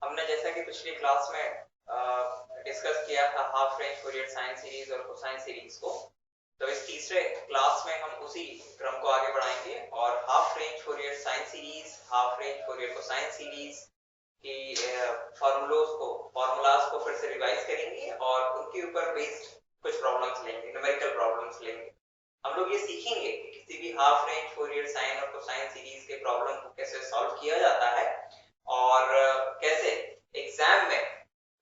हमने जैसा कि पिछली क्लास में डिस्कस किया था half range Fourier sine series और कोसाइन सीरीज को, तो इस तीसरे क्लास में हम उसी क्रम को आगे बढ़ाएंगे और half range Fourier sine series, half range Fourier cosine series की फॉर्मूलाज को फिर से रिवाइज करेंगे और उनके ऊपर बेस्ड कुछ प्रॉब्लम्स लेंगे, न्यूमेरिकल प्रॉब्लम्स लेंगे। हम लोग ये सीखेंगे कि किसी भी हाफ रेंज फूरियर साइन और कोसाइन सीरीज के प्रॉब्लम को कैसे सॉल्व किया जाता है और कैसे एग्जाम में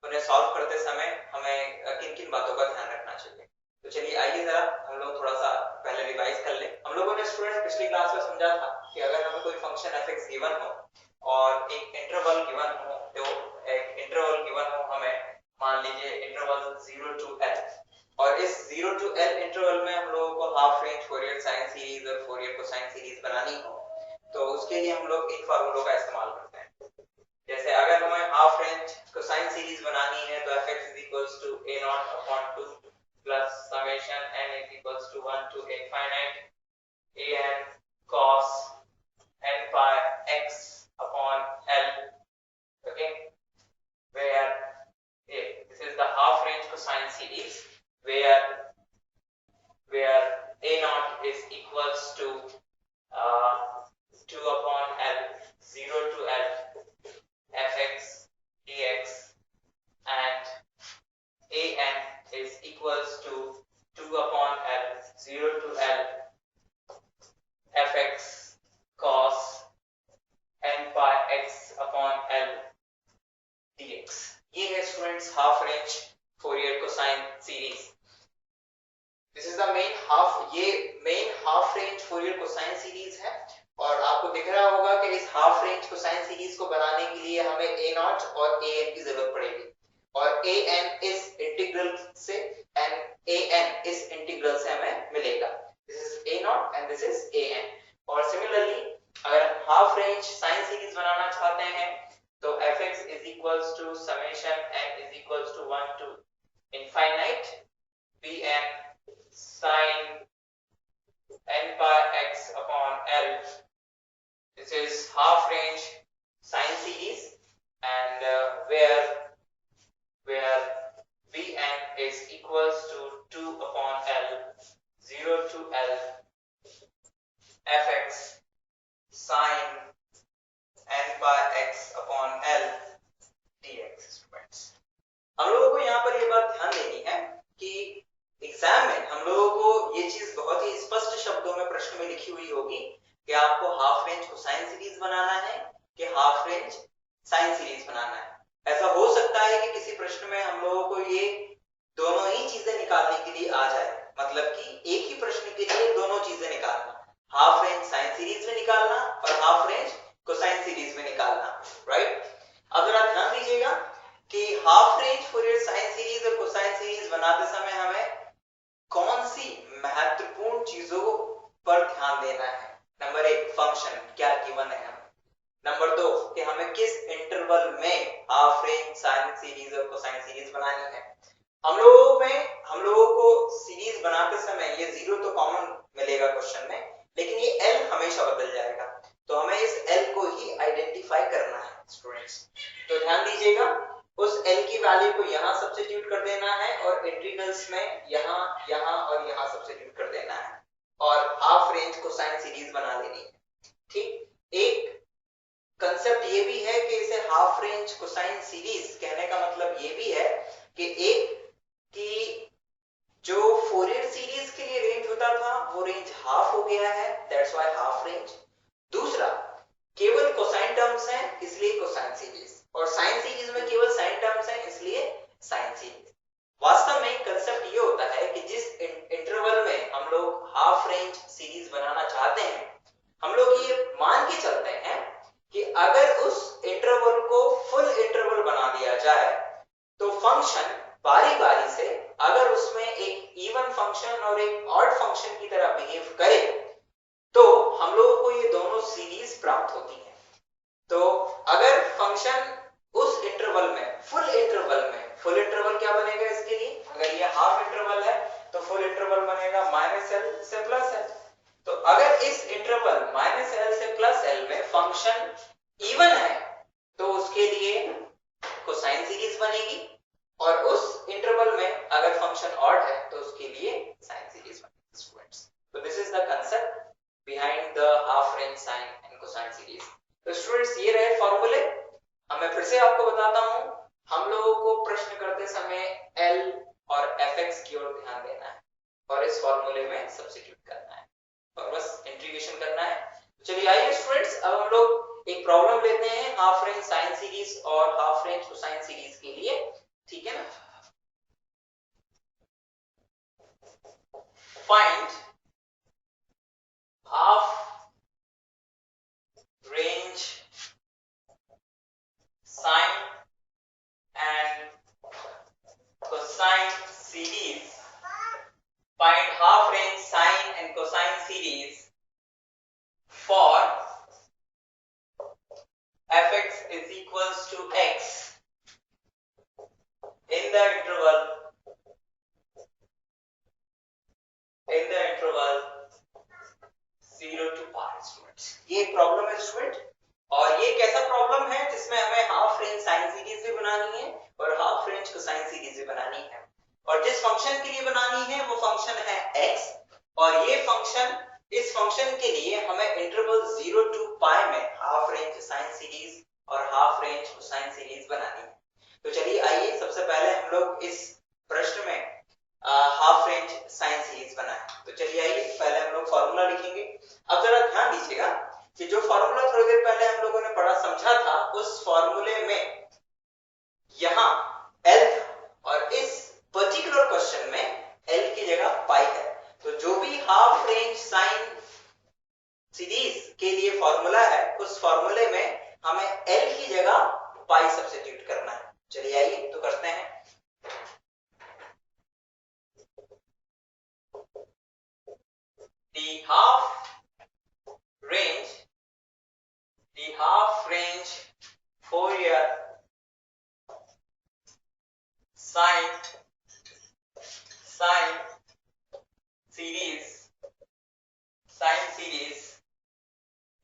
उन्हें सॉल्व करते समय हमें किन किन बातों का ध्यान रखना चाहिए। तो चलिए आइए जरा हम लोग थोड़ा सा पहले रिवाइज कर लें। हम लोगों ने स्टूडेंट पिछली क्लास में समझा था कि अगर हमें कोई फंक्शन f(x) गिवन हो और एक इंटरवल गिवन हो, तो एक इंटरवल गिवन हो हमें, मान लीजिए इंटरवल 0 to l, और इस 0 to l इंटरवल में हम लोगों को half range Fourier sine series और फूरियर कोसाइन सीरीज बनानी हो, तो उसके लिए हम लोग इन फार्मूलों का इस्तेमाल करते हैं। जैसे अगर हमें हाफ रेंज कोसाइन सीरीज बनानी है तो f(x) = a0/2 plus summation n = 1 to infinite an cos n pi x upon l, okay, where this is the half range cosine series where a0 is equals to 2 upon l 0 to l fx dx and an is equals to 2 upon l 0 to l fx cos n pi x upon l dx। ये है students half range Fourier cosine series. This is the main half, ये main half range Fourier cosine series है और आपको दिख रहा होगा कि इस हाफ रेंज कोसाइन सीरीज को बनाने के लिए हमें a0 और an की जरूरत पड़ेगी और an इस इंटीग्रल से एंड an इस इंटीग्रल से हमें मिलेगा। This is a0 and this is an। और सिमिलरली अगर हम हाफ रेंज साइन सीरीज बनाना चाहते हैं तो fx is equals to summation n is equals to 1 to infinite bn sin n pi x upon l. This is half range sine series and where bn is equals to 2 upon l 0 to l fx sin n by x upon l dx। Students, हम लोगों को यहाँ पर ये बात ध्यान देनी है कि एग्जाम में हम लोगों को ये चीज बहुत ही स्पष्ट शब्दों में प्रश्न में लिखी हुई होगी कि आपको हाफ रेंज कोसाइन सीरीज बनाना है कि हाफ रेंज साइन सीरीज बनाना है। ऐसा हो सकता है कि किसी प्रश्न में हम लोगों को ये दोनों ही चीजें निकालने के लिए आ जाए, मतलब कि एक ही प्रश्न के लिए दोनों चीजें निकालना, हाफ रेंज साइन सीरीज में निकालना और हाफ रेंज कोसाइन सीरीज में निकालना, राइट। अब जरा ध्यान दीजिएगा कि half range Fourier sine series और कोसाइन सीरीज बनाते समय हमें कौन सी महत्वपूर्ण चीजों पर ध्यान देना है। नंबर 1, फंक्शन क्या गिवन है हमें। नंबर 2, कि हमें किस इंटरवल में हाफ रेंज साइन सीरीज और कोसाइन सीरीज बनानी है। हम लोगों को सीरीज बनाते समय ये 0 तो कॉमन मिलेगा क्वेश्चन में, लेकिन ये l हमेशा बदल जाएगा, तो हमें इस l को ही आइडेंटिफाई करना है स्टूडेंट्स। तो ध्यान दीजिएगा, उस l की वैल्यू को यहाँ सब्स्टिट्यूट कर देना है और इंटीग्रल्स में यहाँ और यहाँ सब्स्टिट्यूट कर देना है और हाफ रेंज कोसाइन सीरीज बना लेनी है। ठीक, एक कंसेप्ट ये भी है कि इसे हाफ रेंज कोसाइन सीरीज कहने का मतलब ये भी है कि एक कि जो फूरियर सीरीज के लिए रेंज होता था वो रेंज हाफ हो गया है, दैट्स व्हाई हाफ रेंज। दूसरा, केवल कोसाइन टर्म्स हैं इसलिए कोसाइन सीरीज, और साइन सीरीज में केवल साइन टर्म्स हैं इसलिए साइन सीरीज। वास्तव में कंसेप्ट ये होता है कि जिस इंटरवल में हम लोग हाफ रेंज सीरीज बनाना चाहते हैं, हम लोग ये मान के चलते हैं कि अगर उस इंटरवल को फुल इंटरवल बना दिया जाए तो फंक्शन बारी बारी से अगर उसमें एक इवन फंक्शन और एक ऑड फंक्शन की तरह बिहेव करे तो हम लोगों को ये दोनों सीरीज प्राप्त होती है। तो अगर फंक्शन उस इंटरवल में फुल इंटरवल क्या बनेगा इसके लिए, अगर ये हाफ इंटरवल है तो फुल इंटरवल बनेगा -l से +l। तो अगर इस इंटरवल -l से +l में फंक्शन इवन है तो उसके लिए फंक्शन ऑड है तो उसके लिए साइन सीरीज बनेगी स्टूडेंट्स। तो this is the concept behind the half range sine and cosine series. तो स्टूडेंट्स ये रहे फॉर्मूले। अब मैं फिर से आपको बताता हूं, हम लोगों को प्रश्न करते समय एल और fx की ओर ध्यान देना है और इस फॉर्मूले में सब्स्टिट्यूट करना है और बस इंटीग्रेशन करना है। चलिए आइए स्टूडेंट्स, अब हम लोग एक प्रॉब्लम लेते हैं हाफ रेंज साइन सीरीज और हाफ रेंज कोसाइन सीरीज के लिए, ठीक है ना। Find half range sine and cosine series. Find half range sine and cosine series for fx is equals to x in the interval 0 to pi students. ये problem है student, और ये कैसा प्रॉब्लम है जिसमें हमें हाफ रेंज साइन सीरीज भी बनानी है और हाफ रेंज कोसाइन सीरीज भी बनानी है, और जिस फंक्शन के लिए बनानी है वो फंक्शन है x, और ये फंक्शन, इस फंक्शन के लिए हमें इंटरवल 0 टू पाई में हाफ रेंज साइन सीरीज और हाफ रेंज कोसाइन सीरीज बनानी है। तो चलिए आइए सबसे पहले हम लोग इस प्रश्न में हाफ रेंज साइन सीरीज बनाएं। तो चलिए आइए पहले हम लोग फॉर्मूला लिखेंगे। अब जरा ध्यान दीजिएगा कि जो फॉर्मूला थोड़ी देर पहले हम लोगों ने पढ़ा समझा था, उस फॉर्मूले में यहाँ L और इस पर्टिकुलर क्वेश्चन में L की जगह पाई है। तो जो भी हाफ रेंज साइन सीरीज के लिए फॉर्मूला है उस फॉर्मूले में हमें L की जगह पाई सब्स्टिट्यूट करना है। चलिए आइए तो करते हैं। The half range Fourier sine series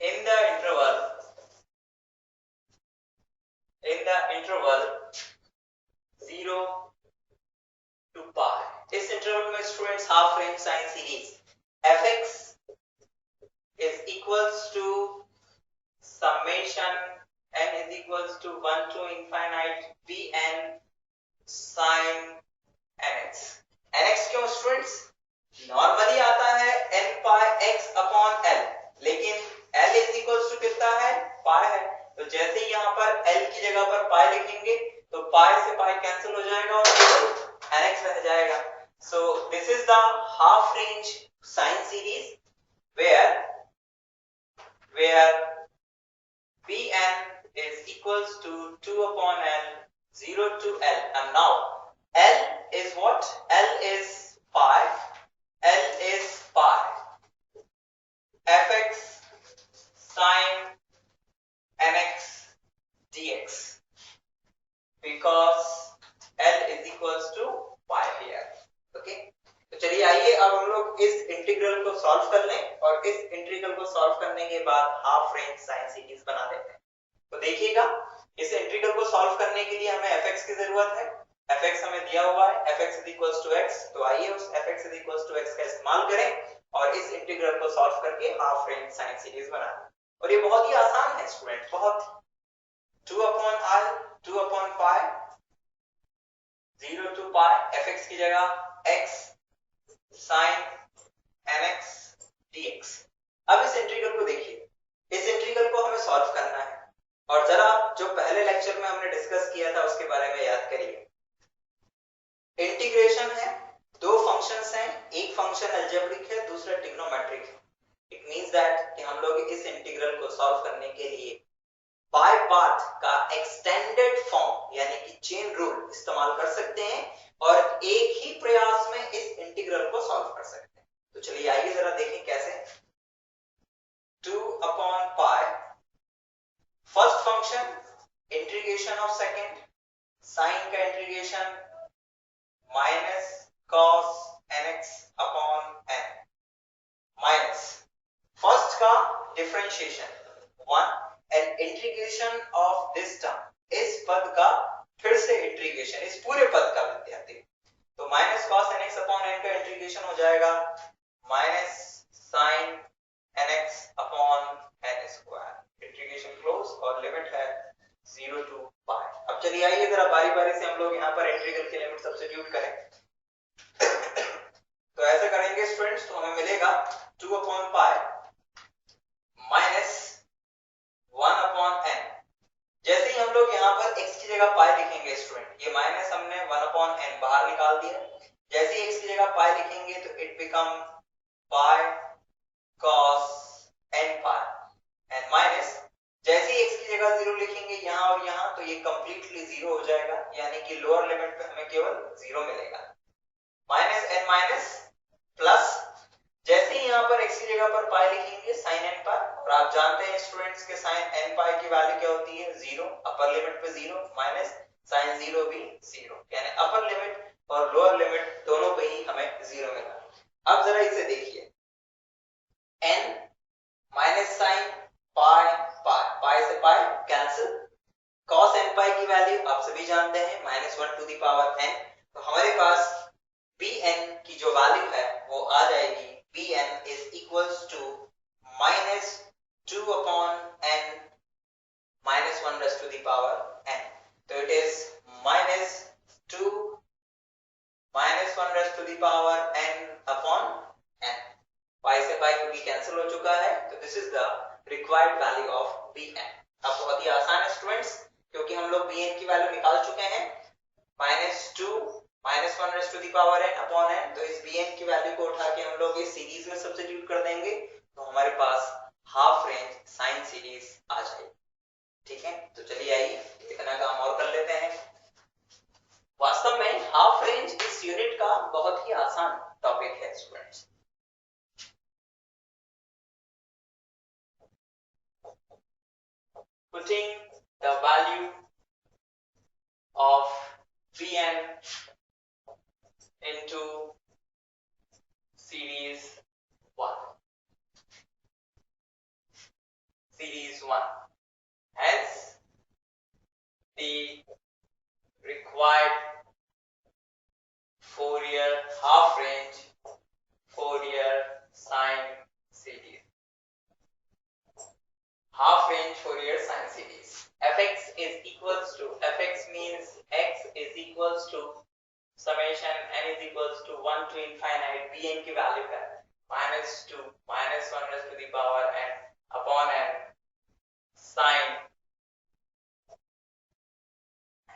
in the interval 0 to pi। इस इंटरवल में students half range sine series fx is equals to summation n is equals to 1 to infinite bn sin nx। nx क्यों students? Normally आता है n pi x upon l, लेकिन l is equals to कितना है? pi है। तो जैसे ही यहाँ पर l की जगह पर pi लिखेंगे तो pi से pi कैंसिल हो जाएगा और nx रह जाएगा। So this is the half range sine series where Bn is equals to 2 upon L 0 to L, and now L is what? L is pi fx sin nx dx because L is equals to pi here। Okay, तो चलिए आइए अब हम लोग इस integral को solve कर लें और इस इंटीग्रल को सॉल्व करने के बाद हाफ रेंज साइन सीरीज बना देते हैं। तो देखिएगा, इस इंटीग्रल को सॉल्व करने के लिए हमें fx की जरूरत है। fx हमें दिया हुआ है fx x, तो आइए उस fx x का इस्तेमाल करें और इस इंटीग्रल को सॉल्व करके हाफ रेंज साइन सीरीज बनाएं। और ये बहुत ही आसान है स्टूडेंट, बहुत। 2 upon I 2 upon pi 0 to pi fx की जगह x sin nx dx। अब इस इंटीग्रल को देखिए, इस इंटीग्रल को हमें सॉल्व करना है और जरा जो पहले लेक्चर में हमने डिस्कस किया था उसके बारे में याद करिए। इंटीग्रेशन है, दो फंक्शंस हैं, एक फंक्शन अलजेब्रिक है, दूसरा ट्रिग्नोमेट्रिक है। इट मींस दैट कि हम लोग इस इंटीग्रल को सॉल्व करने के लिए बाय पार्ट का एक्सटेंडेड फॉर्म यानी कि चेन रूल इस्तेमाल कर सकते हैं और एक ही प्रयास में इस इंटीग्रल को सॉल्व कर सकते हैं। तो चलिए आइए जरा देखें कैसे। 2 upon pi first function integration of second, sine का integration minus cos nx upon n minus first का differentiation 1 and integration of this term, इस पद का फिर से इंटीग्रेशन, इस पूरे पद का विद्यार्थी तो minus cos nx upon n का इंटीग्रेशन हो जाएगा minus sin nx upon n square, integration close और लिमिट है 0 to पाई। अब चलिए आइए जरा बारी बारी से हम लोग यहाँ पर इंटीग्रल की लिमिट सब्स्टिट्यूट करें। तो ऐसे करेंगे स्टूडेंट्स, तो हमें मिलेगा 2 upon pi minus 1 upon n। जैसे ही हम लोग यहाँ पर x की जगह पाई लिखेंगे स्टूडेंट, ये माइनस हमने 1 अपॉन n बाहर निकाल दिया। जैसे ही x की जगह पाई लिखेंगे तो it become pi cos n pi and minus जैसे ही x की जगह 0 लिखेंगे यहाँ और यहाँ, तो ये कंप्लीटली 0 हो जाएगा, यानी कि लोअर लिमिट पे हमें केवल 0 मिलेगा। माइनस n माइनस प्लस जैसे ही यहाँ पर x की जगह पर पाई लिखेंगे sin n पाई, और आप जानते हैं स्टूडेंट्स के sin n पाई की वैल्यू क्या होती है 0, अपर लिमिट पे 0 माइनस sin 0 भी 0, यानी अपर लिमिट और लोअर लिमिट दोनों पे ही हमें 0 मिला। अब जरा इसे देखिए, n माइनस sin पाई पाई, पाई से pi cancel, cos n pi की वैल्यू आप सभी जानते हैं -1 टू द पावर n, तो हमारे पास bn की जो वैल्यू है वो आ जाएगी bn is equals to -2 upon n minus 1 raised to the power n, तो it is -2 minus 1 raised to the power n upon n, पाई से पाई क्योंकि कैंसिल हो चुका है, तो this is the required value of bn। अब बहुत ही आसान है स्टूडेंट्स, क्योंकि हम लोग bn की वैल्यू निकाल चुके हैं -2 minus 1 raise to the power n upon n, तो इस bn की वैल्यू को उठा के हम लोग इस सीरीज में सब्स्टिट्यूट कर देंगे, तो हमारे पास हाफ रेंज साइन सीरीज आ जाएगी। ठीक है, तो चलिए आइए इतना काम और कर लेते हैं। वास्तव में हाफ रेंज इस यूनिट का बहुत ही आसान टॉपिक है students. Putting the value of bn into series 1. Series 1 has the required Fourier half range Fourier sine series. Half range Fourier sine series. Fx is equals to, fx means x is equals to summation n is equals to 1 to infinite bn की value है -2 minus 1 raised to the power n upon n sin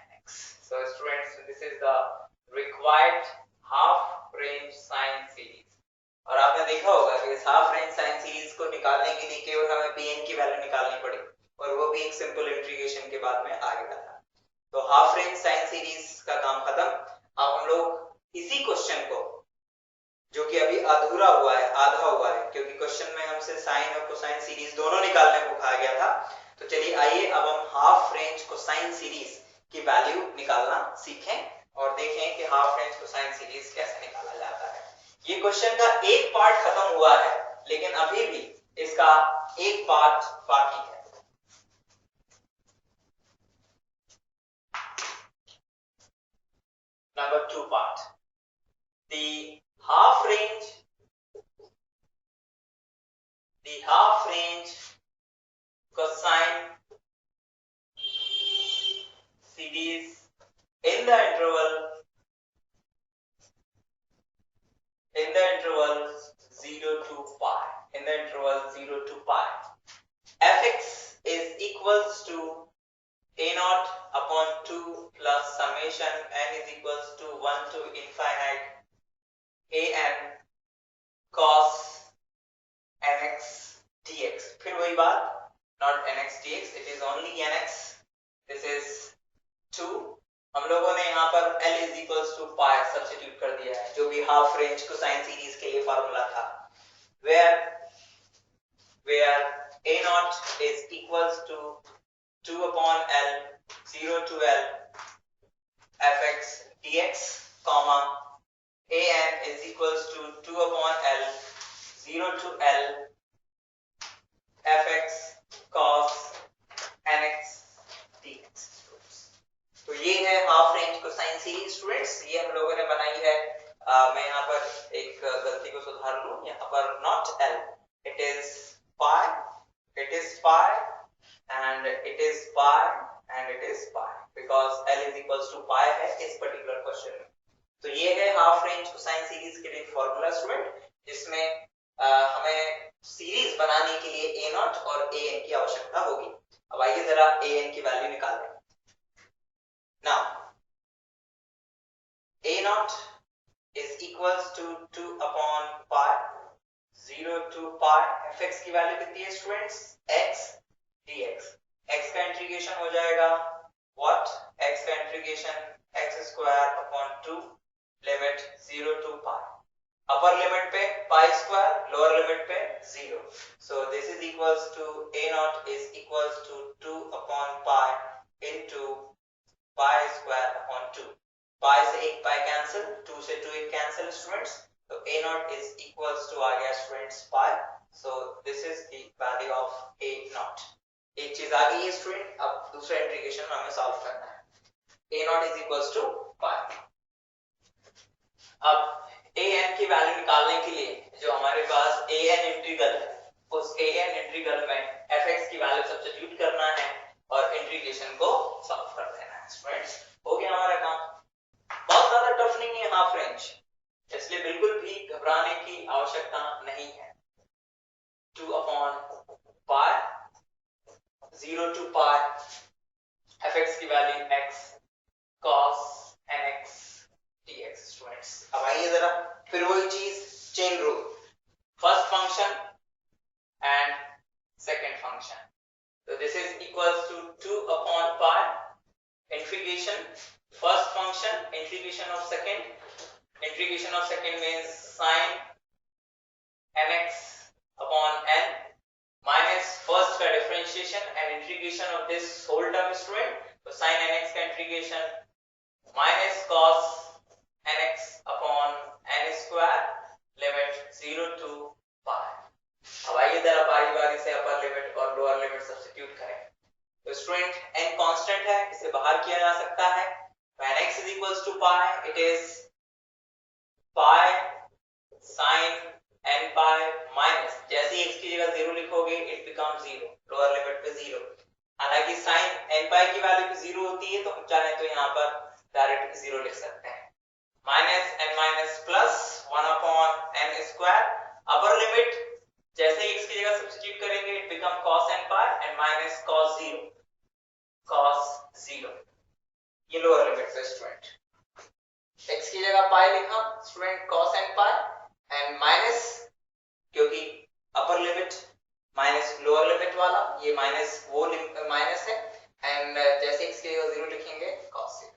nx. So students, this is the required half range sine series, और आपने देखा होगा कि इस half range sine series को निकालने के लिए केवल हमें bn की वैल्यू निकालनी पड़ी, और वो भी एक सिंपल इंटीग्रेशन के बाद में आ गया था। तो हाफ रेंज साइन सीरीज का काम खत्म। अब हम लोग इसी क्वेश्चन को, जो कि अभी अधूरा हुआ है, आधा हुआ है, क्योंकि क्वेश्चन में हमसे साइन और कोसाइन सीरीज दोनों निकालने को कहा गया था, तो चलिए आइए अब हम हाफ रेंज कोसाइन सीरीज की वैल्यू निकालना सीखें और देखें कि हाफ रेंज कोसाइन सीरीज कैसे निकाला जाता है। ये क्वेश्चन का एक पार्ट खत्म हुआ है, लेकिन अभी भी इसका एक पार्ट बाकी है। Number 2 part. The half range cosine series in the interval 0 to pi, in the interval 0 to pi, fx is equals to a naught upon 2 plus summation n is equals to 1 to infinite an cos nx dx। फिर वही बात, not nx dx, it is only nx, this is 2। हम लोगों ने यहाँ पर l is equals to pi substitute कर दिया है, जो भी हाफ रेंज कोसाइन सीरीज के लिए फार्मूला था, where a naught is equals to 2 upon l 0 to l fx dx, comma an is equals to 2 upon l 0 to l fx cos nx dx। तो ये है half range cosine series series students, ये हम लोगों ने बनाई है। मैं यहाँ पर एक गलती को सुधार लूं, यहाँ पर not L, it is pi, it is pi and it is pi and it is pi, because L is equals to pi है इस पर्टिकुलर क्वेश्चन में। तो ये है हाफ रेंज कोसाइन सीरीज के लिए फॉर्मूला स्टूडेंट, जिसमें हमें सीरीज बनाने के लिए ए नॉट और ए एन की आवश्यकता होगी। अब आइए जरा ए एन की वैल्यू निकालें। Now A not is equals to 2 upon pi 0 to pi fx की वैल्यू कितनी है स्टूडेंट्स, x dx। x का इंटीग्रेशन हो जाएगा what, x का integration x square upon 2 limit 0 to pi, upper limit पे pi square, लोअर लिमिट पे 0। so this is equals to a naught is equals to 2 upon pi into pi square upon 2। पाई से एक pi cancel, 2 से 2 एक cancel students, तो a not is equals to आ गया students pi. So this is the value of a not. एक चीज आ गई है स्टूडेंट, अब दूसरा इंटीग्रेशन हमें सॉल्व करना है। a not is equals to pi. अब a n की वैल्यू निकालने के लिए जो हमारे पास a n इंटीग्रल है, उस a n इंटीग्रल में fx की वैल्यू सब्स्टिट्यूट करना है और इंटीग्रेशन को सॉल्व कर देना है स्टूडेंट्स। हो गया हमारा काम। बहुत ज्यादा टफ नहीं है हाफ रेंज, इसलिए बिल्कुल भी घबराने की आवश्यकता नहीं है। 2 upon pi 0 to pi fx की value x cos nx dx students. अब आइए जरा फिर वही चीज, chain rule, first function and second function. तो this is equals to 2 upon pi integration first function, integration of second means sin nx upon n minus first का differentiation and integration of this whole term student, तो sin nx का integration minus cos nx upon n square limit 0 to pi। अब आइए जरा बारी बारी से upper limit और लोअर लिमिट सब्स्टिट्यूट करें। तो स्टूडेंट n कांस्टेंट है, इसे बाहर किया जा सकता है। When x is equals to pi, it is pi sin n pi minus, जैसे ही x की जगह 0 लिखोगे it becomes 0, लोअर लिमिट पे 0। हालांकि sin n pi की वैल्यू भी 0 होती है, तो हम चाहे तो यहाँ पर डायरेक्ट 0 लिख सकते हैं। Minus n minus plus 1 upon n square, upper limit जैसे ही x की जगह सब्स्टिट्यूट करेंगे it become cos n pi and minus cos 0, cos 0। ये लोअर लिमिट से स्टूडेंट, x की जगह पाई लिखा student cos n pi and minus, क्योंकि upper limit minus lower limit वाला, ये माइनस वो माइनस है एंड जैसे x की जगह 0 लिखेंगे cos 0।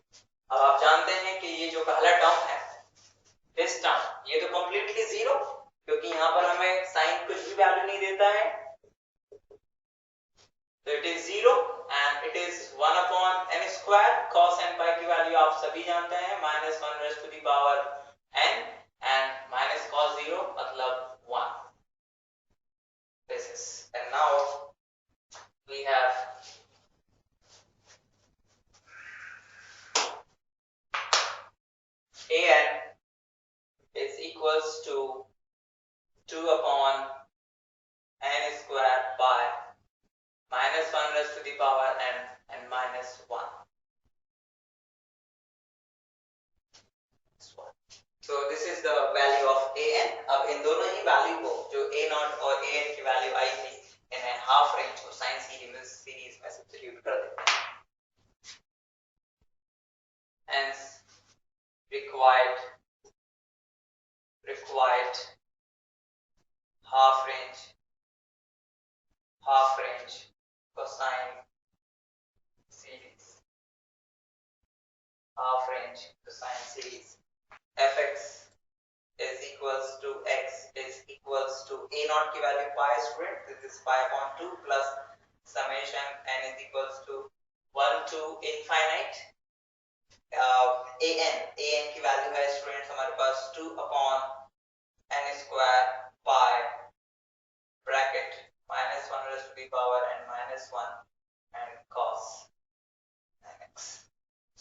अब आप जानते हैं कि ये जो पहला टर्म है, दिस टर्म, ये तो कंप्लीटली 0, क्योंकि यहाँ पर हमें साइन कुछ भी वैल्यू नहीं देता है, तो it is 0 and it is 1 upon n square. cos n pi की वैल्यू आप सभी जानते हैं, minus 1 raise to the power n and minus cos 0 मतलब 1। This is, and now we have an is equals to 2 upon n square by minus 1 raised to the power n and minus 1। So this is the value of an। अब इन दोनों ही value को, जो a not और an की value आई थी, इन्हें half range को sine series में सब्स्टिट्यूट कर देते हैं। Hence required half range cosine series, half range cosine series fx is equals to x is equals to a naught की value pi student, this is pi upon 2 plus summation n is equals to 1 to infinite an की value है student हमारे पास 2 upon n square pi bracket minus 1 raised to the power n minus 1 and cos nx।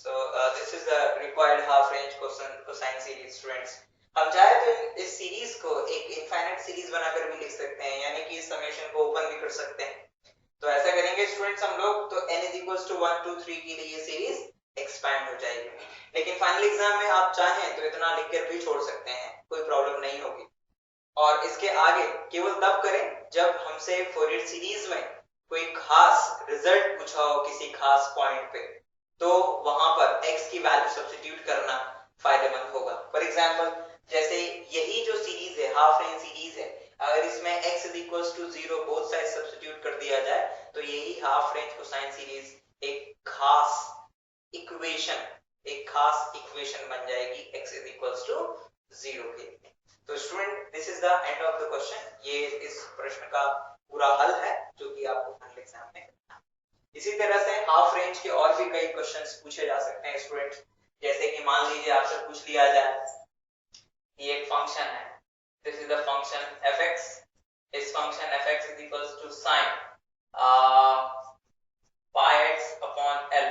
So this is the required half range cosine series students. हम चाहे तो इस series को एक infinite series बनाकर भी लिख सकते हैं, यानी कि इस समेशन को ओपन भी कर सकते हैं। तो ऐसा करेंगे स्टूडेंट्स हम लोग, तो n = 1 2 3 के लिए ये सीरीज एक्सपैंड हो जाएगी। लेकिन फाइनल एग्जाम में आप चाहें तो इतना लिखकर भी छोड़ सकते हैं, कोई प्रॉब्लम नहीं होगी। और इसके आगे केवल तब करें जब हमसे फोरियर सीरीज में कोई खास रिजल्ट पूछा हो किसी खास पॉइंट पे, तो वहां पर x की वैल्यू सब्स्टिट्यूट करना फायदेमंद होगा। फॉर एग्जांपल जैसे यही जो सीरीज है, हाफ रेंज सीरीज है, अगर इसमें x = 0 बोथ साइड सब्स्टिट्यूट कर दिया जाए तो यही हाफ रेंज कोसाइन सीरीज एक खास इक्वेशन बन जाएगी x = 0 के लिए। तो student this is the end of the question. ये इस प्रश्न का पूरा हल है जो कि आपको फाइनल एग्जाम में करना है। इसी तरह से हाफ रेंज के और भी कई क्वेश्चंस पूछे जा सकते हैं स्टूडेंट्स। जैसे कि मान लीजिए आपसे पूछ लिया जाए कि एक फंक्शन है, this is the function fx, इस function fx = sin πx/l,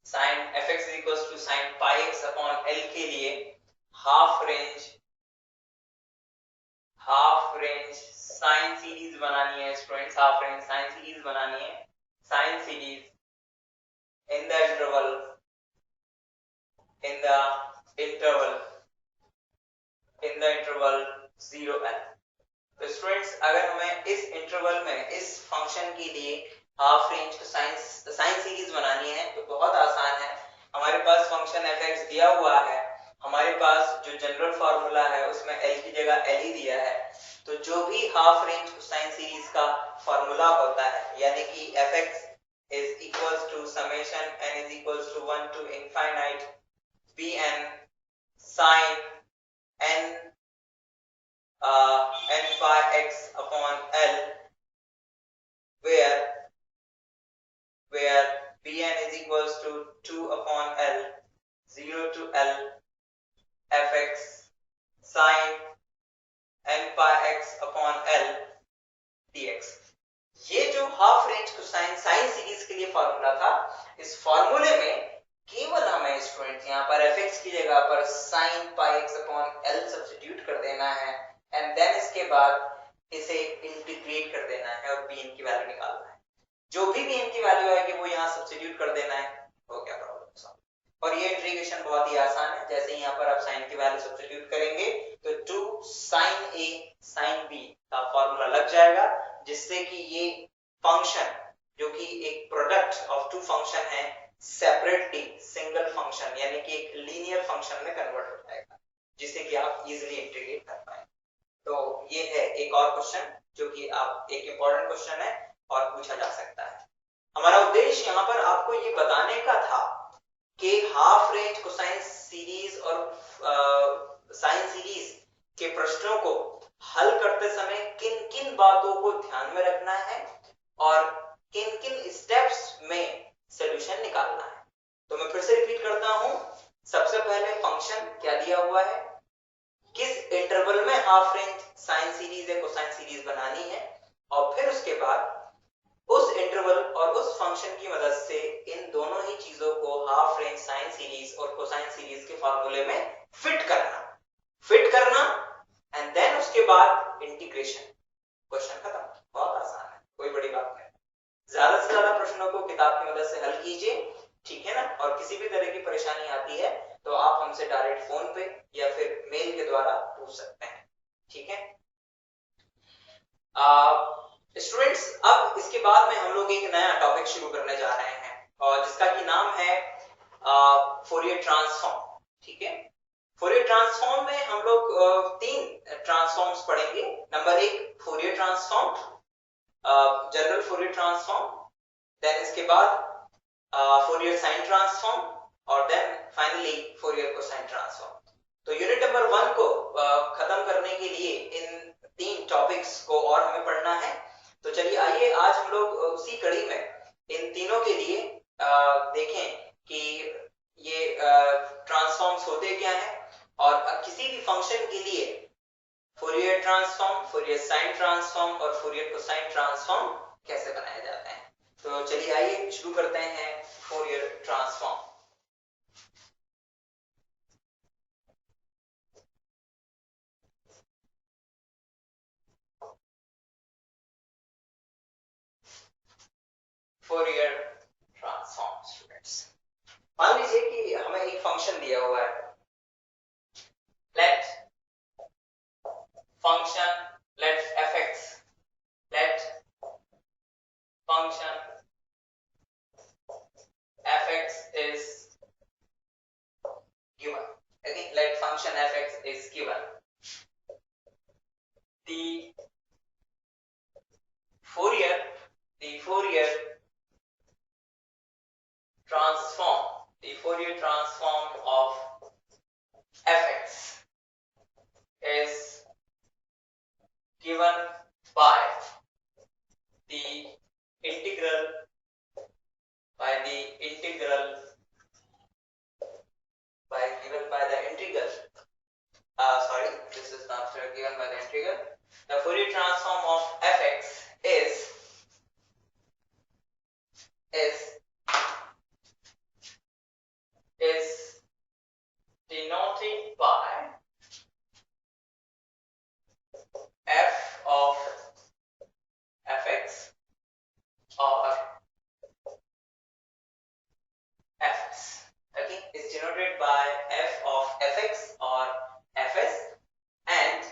sin fx = sin πx/l के लिए हाफ रेंज साइन सीरीज बनानी है students. Half range sine series बनानी है, sine series in the interval 0l। तो स्टूडेंट्स अगर हमें इस इंटरवल में इस फंक्शन के लिए हाफ रेंज साइन सीरीज बनानी है तो बहुत आसान है। हमारे पास फंक्शन fx दिया हुआ है, हमारे पास जो जनरल फार्मूला है उसमें l की जगह l ही दिया है, तो जो भी हाफ रेंज कोसाइन सीरीज का फार्मूला होता है, यानी कि fx = summation n = 1 to infinite bn sin n πx/l, where bn = 2/l 0 to l fx sin n πx/l dx। ये जो half range cosine sine series के लिए फार्मूला था, इस फार्मूले में केवल हमें स्टूडेंट यहाँ पर fx की जगह पर sin πx/l सब्स्टिट्यूट कर देना है एंड देन इसके बाद इसे इंटीग्रेट कर देना है और bn की वैल्यू निकालना है। जो भी bn की वैल्यू आएगी वो यहाँ सब्स्टिट्यूट कर देना है, हो गया प्रॉब्लम सॉल्व। और ये इंटीग्रेशन बहुत ही आसान है। जैसे यहाँ पर आप sin की वैल्यू सब्स्टिट्यूट करेंगे तो 2 sin a sin b का फार्मूला लग जाएगा, जिससे कि ये फंक्शन जो कि एक प्रोडक्ट ऑफ टू फंक्शन है सेपरेटली सिंगल फंक्शन यानी कि एक लीनियर फंक्शन में कन्वर्ट हो जाएगा, जिससे कि आप इजीली इंटीग्रेट कर पाए। तो ये है एक और क्वेश्चन जो कि आप एक इंपॉर्टेंट क्वेश्चन है और पूछा जा सकता है। हमारा उद्देश्य यहाँ पर आपको ये बताने का था कि हाफ रेंज कोसाइन सीरीज और साइन सीरीज के प्रश्नों को हल करते समय किन किन बातों को ध्यान में रखना है और किन किन स्टेप्स में सॉल्यूशन निकालना है। तो मैं फिर से रिपीट करता हूं, सबसे पहले फंक्शन क्या दिया हुआ है, किस इंटरवल में हाफ रेंज साइन सीरीज या कोसाइन सीरीज बनानी है, और फिर उसके बाद उस इंटरवल और उस फंक्शन की मदद से इन दोनों ही चीजों को हाफ रेंज साइन सीरीज और कोसाइन सीरीज के फार्मूले में फिट करना एंड देन उसके बाद इंटीग्रेशन। क्वेश्चन खत्म, बहुत आसान है, कोई बड़ी बात नहीं। ज्यादा से ज्यादा प्रश्नों को किताब की मदद से हल कीजिए, ठीक है ना। और किसी भी तरह की परेशानी आती है तो आप हमसे डायरेक्ट फोन पे या फिर मेल के द्वारा पूछ सकते हैं, ठीक है। स्टूडेंट्स अब इसके बाद में हम लोग एक नया टॉपिक शुरू करने जा रहे हैं और जिसका की नाम है फोरियर ट्रांसफॉर्म, ठीक है। फोरियर ट्रांसफॉर्म में हम लोग 3 ट्रांसफॉर्म्स पढ़ेंगे। Number 1 Fourier transform, general Fourier transform, then इसके बाद फोरियर साइन ट्रांसफॉर्म और then finally Fourier cosine transform. तो यूनिट नंबर 1 को खत्म करने के लिए इन 3 टॉपिक्स को और हमें पढ़ना है। तो चलिए आइए आज हम लोग उसी कड़ी में इन तीनों के लिए देखें कि ये ट्रांसफॉर्म्स होते क्या हैं और किसी भी फंक्शन के लिए Fourier transform, Fourier sine transform और फोरियर कोसाइन ट्रांसफॉर्म कैसे बनाए जाते हैं। तो चलिए आइए शुरू करते हैं Fourier transform. Fourier transform students. मान लीजिए कि हमें एक फंक्शन दिया हुआ है, late function let fx let function fx is given. Okay, let function fx is given. The Fourier transform of fx is given by the integral sorry, this is not given by the integral. The Fourier transform of fx is denoted by f of fx or fs. Okay, is denoted by f of fx or fs and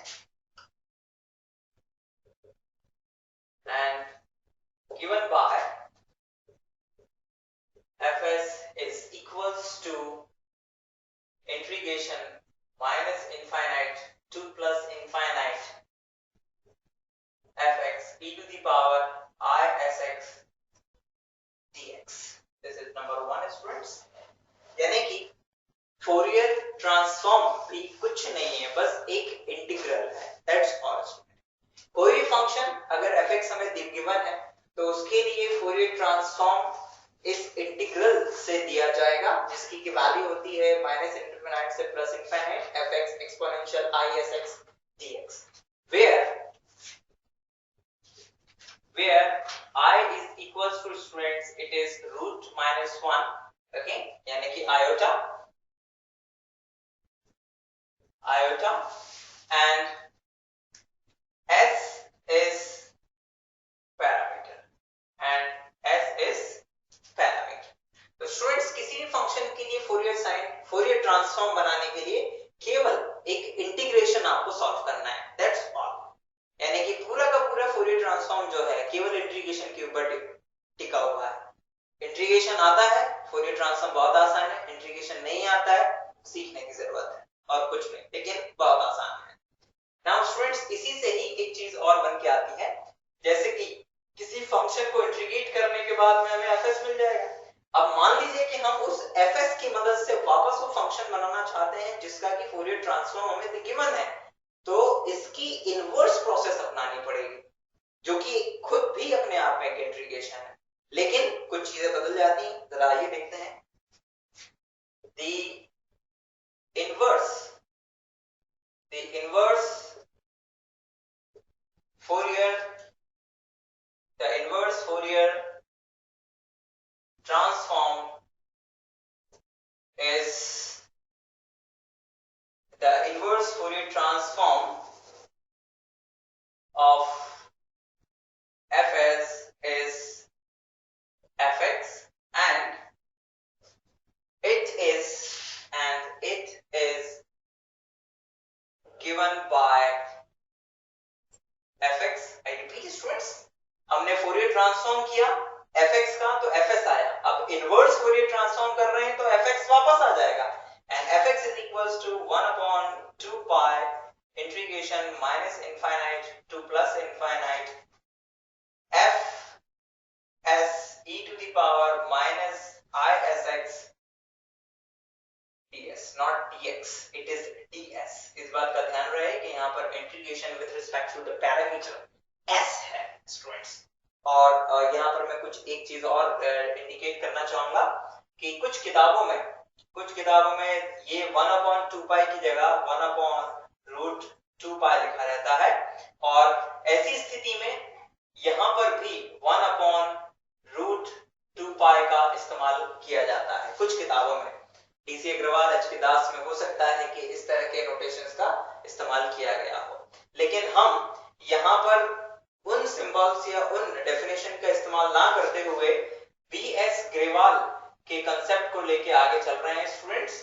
given by fs is equals to integration minus infinite to plus infinite fx e to the power I sx dx. This is number 1 students. यानी कि Fourier transform भी कुछ नहीं है, बस एक integral है, that's all. कोई भी फंक्शन अगर fx हमें गिवन है तो उसके लिए फोरियर ट्रांसफॉर्म इस इंटीग्रल से दिया जाएगा, जिसकी की वैल्यू होती है माइनस इनफिनिट से plus infinite fx exponential I sx dx, where I is equals to students it is root minus 1, okay, यानी कि iota and s is parameter तो स्टूडेंट्स किसी भी फंक्शन के लिए फोरियर ट्रांसफॉर्म बनाने के लिए केवल एक इंटीग्रेशन आपको सॉल्व करना है, दैट्स ऑल। यानी कि पूरा का पूरा फोरियर ट्रांसफॉर्म जो है केवल इंटीग्रेशन के ऊपर टिका हुआ है। इंटीग्रेशन आता है, फोरियर ट्रांसफॉर्म बहुत आसान है, इंटीग्रेशन नहीं आता है, सीखने की जरूरत है और कुछ नहीं, लेकिन बहुत आसान है। नाउ स्टूडेंट्स इसी से ही एक चीज और बन के आती है, जैसे कि किसी फंक्शन को इंटीग्रेट करने के बाद में हमें fs मिल जाएगा। अब मान लीजिए कि हम उस fs की मदद से वापस वो फंक्शन बनाना चाहते हैं जिसका कि फोरियर ट्रांसफॉर्म हमें गिवन है, तो इसकी इनवर्स प्रोसेस अपनानी पड़ेगी, जो कि खुद भी अपने आप में एक इंटीग्रेशन है, लेकिन कुछ चीजें बदल जाती हैं। जरा आइए देखते हैं। The inverse Fourier transform is the inverse Fourier transform of fs is fx and it is given by fx। I repeat students, हमने फोरियर ट्रांसफॉर्म किया fx का तो fs आया, अब इनवर्स फोरियर ट्रांसफॉर्म कर रहे हैं तो fx वापस आ जाएगा and fx is equals to 1 upon 2 pi integration minus infinite to plus infinite f s e to the power minus I sx ds, not dx, it is ds। इस बात का ध्यान रहे कि यहाँ पर integration with respect to the parameter s है students. और यहाँ पर मैं कुछ एक चीज और इंडिकेट करना चाहूंगा कि कुछ किताबों में ये 1/2 पाई की जगह 1/√2 पाई लिखा रहता है, और ऐसी स्थिति में यहाँ पर भी 1/√2 पाई का इस्तेमाल किया जाता है कुछ किताबों में। डीसी अग्रवाल, एच के दास में हो सकता है कि इस तरह के नोटेशंस का इस्तेमाल किया गया हो, लेकिन हम यहाँ पर उन सिंबल्स या उन डेफिनेशन का इस्तेमाल ना करते हुए बीएस ग्रेवाल के कंसेप्ट को लेके आगे चल रहे हैं स्टूडेंट्स।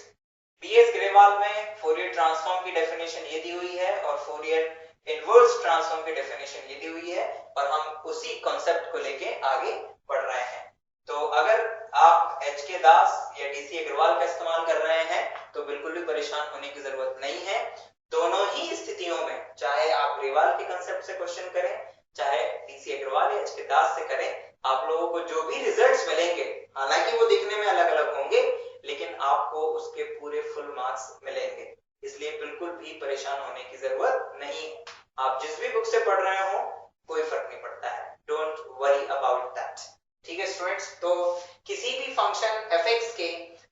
बीएस ग्रेवाल में फोरियर ट्रांसफॉर्म की डेफिनेशन ये दी हुई है और फोरियर इनवर्स ट्रांसफॉर्म की डेफिनेशन ये दी हुई है और हम उसी कॉन्सेप्ट को लेके आगे बढ़ रहे हैं। तो अगर आप एच के दास या डीसी अग्रवाल का इस्तेमाल कर रहे हैं तो बिल्कुल भी परेशान होने की जरूरत नहीं है। दोनों ही स्थितियों में, चाहे आप ग्रेवाल के कंसेप्ट से क्वेश्चन करें, चाहे डीसी अग्रवाल या एच के दास से करें, आप लोगों को जो भी रिजल्ट्स मिलेंगे, हालांकि वो दिखने में अलग अलग होंगे, लेकिन आपको उसके पूरे फुल मार्क्स मिलेंगे। इसलिए बिल्कुल भी परेशान होने की जरूरत नहीं है। आप जिस भी बुक से पढ़ रहे हो कोई फर्क नहीं पड़ता है, डोंट वरी अबाउट दैट। ठीक है स्टूडेंट्स, तो किसी भी फंक्शन fx के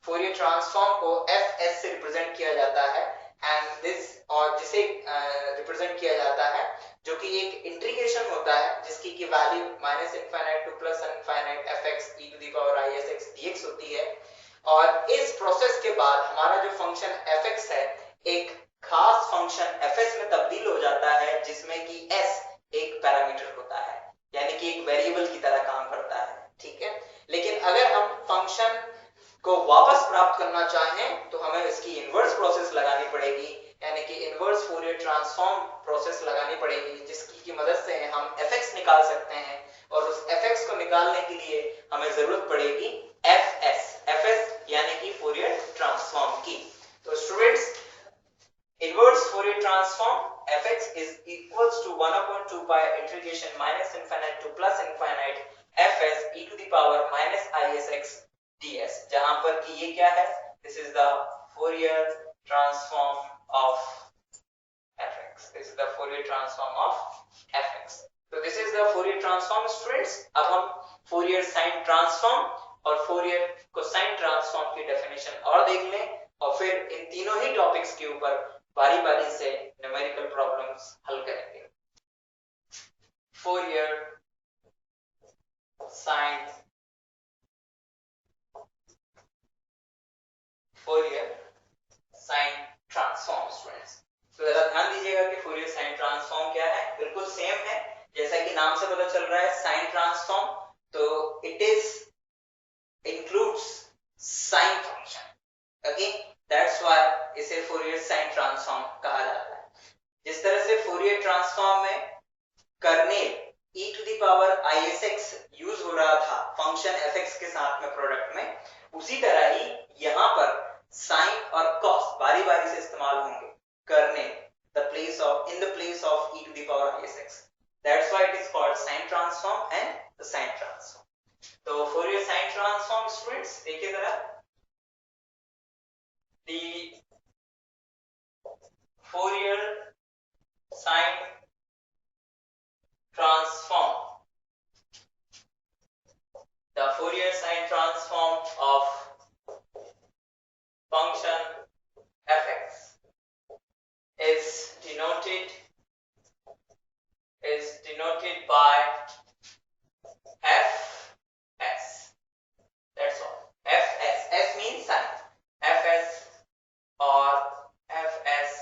फोरियर ट्रांसफॉर्म को fs से रिप्रेजेंट किया जाता है एंड दिस, और जिसे रिप्रेजेंट किया जाता है जो कि एक इंटीग्रेशन होता है जिसकी की value minus infinite to plus infinite fx e to the power isx dx होती है। और इस प्रोसेस के बाद हमारा जो फंक्शन fx है एक खास फंक्शन fs में तब्दील हो जाता है जिसमें कि s एक पैरामीटर होता है, यानी कि एक वेरिएबल की तरह काम करता है। ठीक है, लेकिन अगर हम फंक्शन को वापस प्राप्त करना चाहें तो हमें इसकी इनवर्स प्रोसेस लगानी पड़ेगी, यानी कि इनवर्स फोरियर ट्रांसफॉर्म प्रोसेस लगानी पड़ेगी जिसकी की मदद से हम fx निकाल सकते हैं। और उस fx को निकालने के लिए हमें जरूरत पड़ेगी fs यानी कि फोरियर ट्रांसफॉर्म की। तो students, inverse Fourier transform fx is equals to 1/2 pi integration minus infinite to plus infinite fs e to the power minus isx ds, जहां पर कि ये क्या है, this is the Fourier transform of fx, this is the Fourier transform of fx। तो this is the Fourier transform students. अब हम Fourier sin transform और Fourier cosine transform की डेफिनेशन और देख लें और फिर इन तीनों ही टॉपिक्स के ऊपर बारी-बारी से न्यूमेरिकल प्रॉब्लम्स हल करेंगे। Fourier sin Fourier sin transform students. तो जरा ध्यान दीजिएगा कि Fourier sin transform क्या है। बिल्कुल सेम है, जैसा कि नाम से पता चल रहा है sin transform, तो it is includes sin function, okay, that's why इसे Fourier sin transform कहा जाता है। जिस तरह से Fourier transform में kernel e to the power isx use हो रहा था फंक्शन fx के साथ में प्रोडक्ट में, उसी तरह ही यहाँ पर sin और cos बारी-बारी से इस्तेमाल होंगे। Kernel in the place of e to the power isx, that's why it is called sin transform and the sin transform। तो Fourier sin transform स्टूडेंट्स देखिए जरा, the Fourier sin transform, the Fourier sin transform of function fx is denoted by fs, that's all। s means sin, fs or fs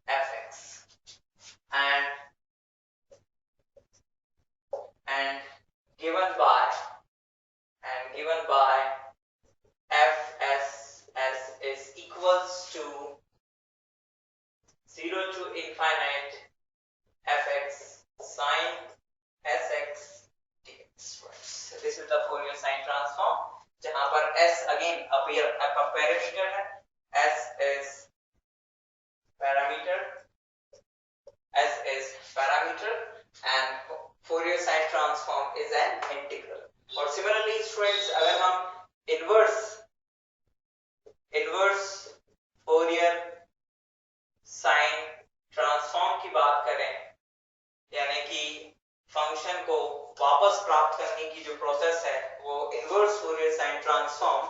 fx and given by fs is equals to 0 to infinite fx sin sx dx। So this is the Fourier sin transform, जहां पर s again a parameter है, s is parameter and Fourier sin transform is an integral। और similarly students, अगर हम inverse Fourier sin transform की बात करें, यानी कि फंक्शन को वापस प्राप्त करने की जो प्रोसेस है वो inverse Fourier sin transform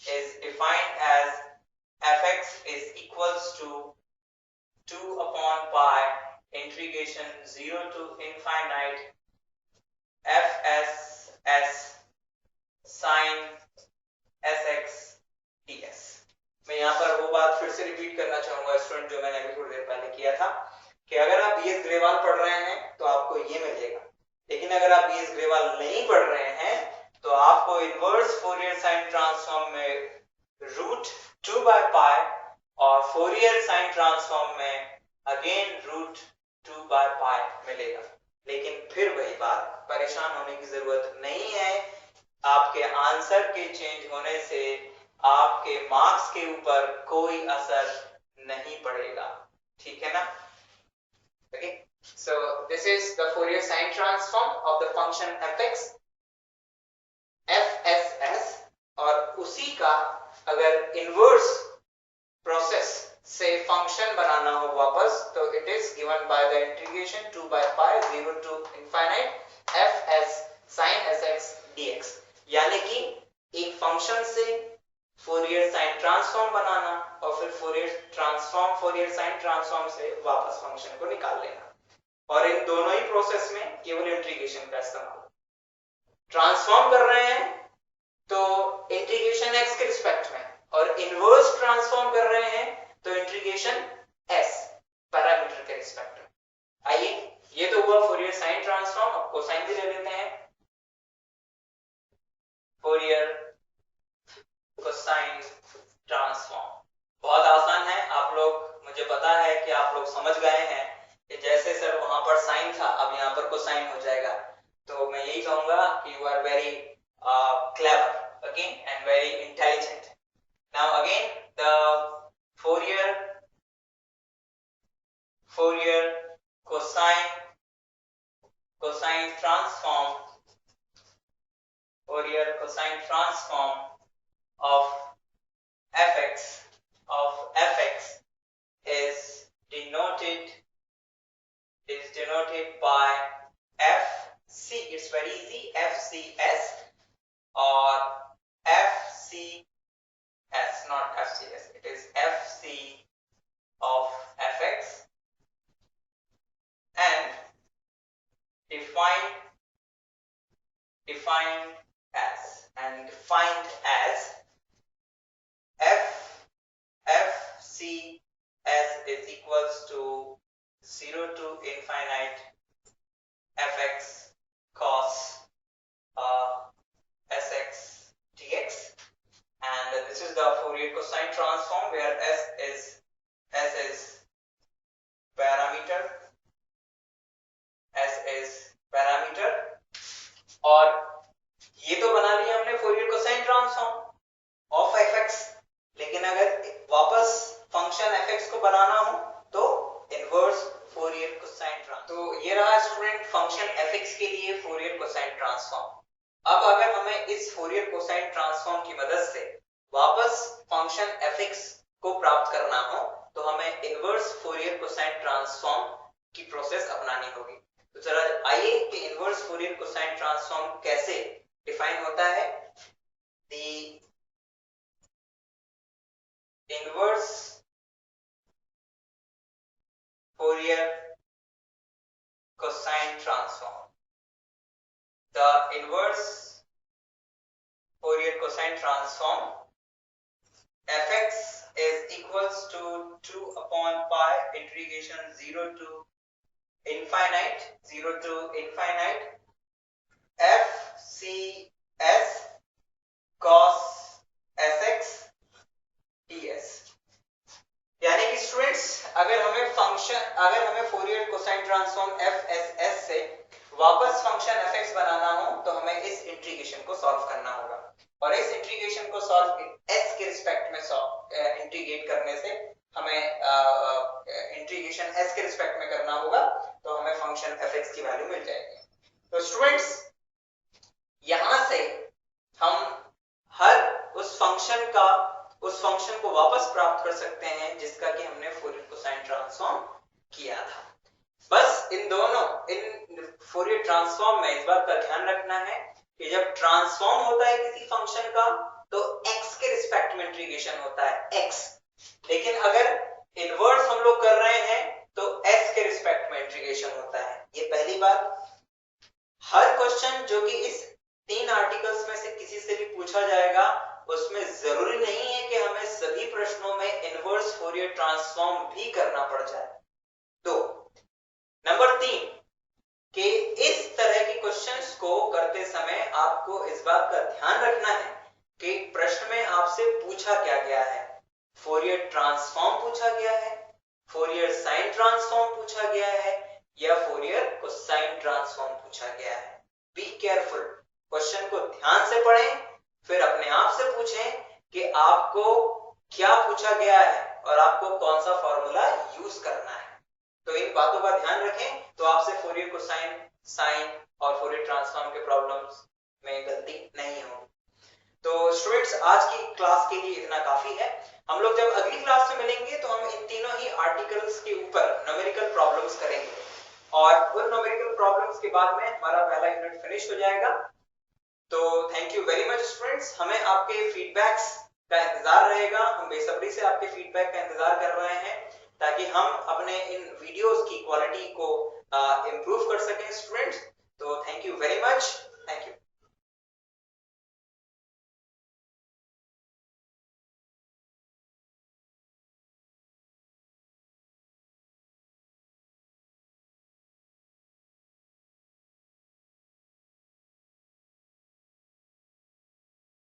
is defined as fx is equals to 2 upon pi integration 0 to infinite fs sin sx ds। मैं यहाँ पर वो बात फिर से रिपीट करना चाहूंगा स्टूडेंट जो मैंने अभी थोड़ी देर पहले किया था कि अगर आप बीएस ग्रेवाल पढ़ रहे हैं तो आपको ये मिलेगा, लेकिन अगर आप बीएस ग्रेवाल नहीं पढ़ रहे हैं तो आपको इनवर्स फोरियर साइन ट्रांसफॉर्म में √2/π और फोरियर साइन ट्रांसफॉर्म में अगेन √2/π मिलेगा। लेकिन फिर वही बात, परेशान होने की जरूरत नहीं है। आपके आंसर के चेंज होने से आपके मार्क्स के ऊपर कोई असर नहीं पड़ेगा, ठीक है ना? Okay, so this is the Fourier sine transform of the function fx fss, और उसी का अगर इनवर्स प्रोसेस से फंक्शन बनाना हो वापस, तो it is given by the integration 2/π 0 to infinite fs sin sx dx। यानी कि एक फंक्शन से फोरियर साइन ट्रांसफॉर्म बनाना और फिर फोरियर साइन ट्रांसफॉर्म से वापस फंक्शन को निकाल लेना, और इन दोनों ही प्रोसेस में केवल इंटीग्रेशन का इस्तेमाल। ट्रांसफॉर्म कर रहे हैं तो इंटीग्रेशन x के रिस्पेक्ट में, और इनवर्स ट्रांसफॉर्म कर रहे हैं तो इंटीग्रेशन s पैरामीटर के रिस्पेक्ट में। आइए, ये तो हुआ फोरियर साइन ट्रांसफॉर्म। अब कोसाइन भी ले लेते हैं। फोरियर कोसाइन ट्रांसफॉर्म बहुत आसान है। आप लोग, मुझे पता है कि आप लोग समझ गए हैं कि जैसे सर वहां पर साइन था, अब यहाँ पर कोसाइन हो जाएगा। तो मैं यही कहूंगा कि you are very clever, okay, and very intelligent. Now again, the Fourier cosine transform, Fourier cosine transform of fx is denoted by fc. It's very easy, fcs or fcs, not fcs, it is fc of fx, and defined as fcs is equals to 0 to infinite fx cos sx dx, and this is the Fourier cosine transform where s is parameter, और ये तो बना लिया हमने Fourier cosine transform of fx। लेकिन अगर वापस function fx को बनाना हो तो इनवर्स फोरियर कोसाइन ट्रांसफॉर्म। तो ये रहा स्टूडेंट फंक्शन fx के लिए फोरियर कोसाइन ट्रांसफॉर्म। अब अगर हमें इस फोरियर कोसाइन ट्रांसफॉर्म की मदद से वापस फंक्शन fx को प्राप्त करना हो तो हमें इनवर्स फोरियर कोसाइन ट्रांसफॉर्म की प्रोसेस अपनानी होगी। तो चला आइए कि इनवर्स फोरियर कोसाइन ट्रांसफॉर्म कैसे डिफाइन होता है। The inverse Fourier cosine transform, the inverse Fourier cosine transform fx is equals to 2/π integration 0 to infinite fcs cos sx ds। यानी कि स्टूडेंट्स, अगर हमें फोरियर कोसाइन ट्रांसफॉर्म fss से वापस function fx बनाना हो तो हमें इस इंटीग्रेशन को सॉल्व करना होगा, और इस इंटीग्रेशन को सॉल्व s के रिस्पेक्ट में इंटीग्रेट करने से हमें इंटीग्रेशन s के रिस्पेक्ट में करना होगा, तो हमें फंक्शन fx की वैल्यू मिल जाएगी। तो स्टूडेंट्स, यहां से हम हर उस फंक्शन को वापस प्राप्त कर सकते हैं जिसका कि हमने फोरियर कोसाइन ट्रांसफॉर्म किया था। बस इन फोरियर ट्रांसफॉर्म में इस बात का ध्यान रखना है कि जब ट्रांसफॉर्म होता है किसी फंक्शन का तो x के रिस्पेक्ट में इंटीग्रेशन होता है x, लेकिन अगर इनवर्स हम लोग कर रहे हैं तो s के रिस्पेक्ट में इंटीग्रेशन होता है। ये पहली बात। हर क्वेश्चन जो कि इस 3 आर्टिकल्स में से किसी से भी पूछा जाएगा उसमें जरूरी नहीं है कि हमें सभी प्रश्नों में इनवर्स फोरियर ट्रांसफॉर्म भी करना पड़ जाए। तो नंबर 3 कि इस तरह के क्वेश्चंस को करते समय आपको इस बात का ध्यान रखना है कि प्रश्न में आपसे पूछा क्या गया है। फोरियर ट्रांसफॉर्म पूछा गया है, फोरियर साइन ट्रांसफॉर्म पूछा गया है, या फोरियर कोसाइन ट्रांसफॉर्म पूछा गया है। बी केयरफुल, क्वेश्चन को ध्यान से पढ़ें, फिर अपने आप से पूछें कि आपको क्या पूछा गया है और आपको कौन सा फॉर्मूला यूज करना है। तो इन बातों का ध्यान रखें तो आपसे फोरियर कोसाइन, साइन और फोरियर ट्रांसफॉर्म के प्रॉब्लम्स में गलती नहीं होगी। तो स्टूडेंट्स, आज की क्लास के लिए इतना काफी है। हम लोग जब अगली क्लास में मिलेंगे तो हम इन तीनों ही आर्टिकल्स के ऊपर न्यूमेरिकल प्रॉब्लम्स करेंगे और उन न्यूमेरिकल प्रॉब्लम्स के बाद में हमारा पहला यूनिट फिनिश हो जाएगा। तो thank you very much students, हमें आपके फीडबैक्स का इंतजार रहेगा। हम बेसब्री से आपके फीडबैक का इंतजार कर रहे हैं ताकि हम अपने इन वीडियोस की क्वालिटी को इम्प्रूव कर सकें स्टूडेंट्स। तो थैंक यू वेरी मच।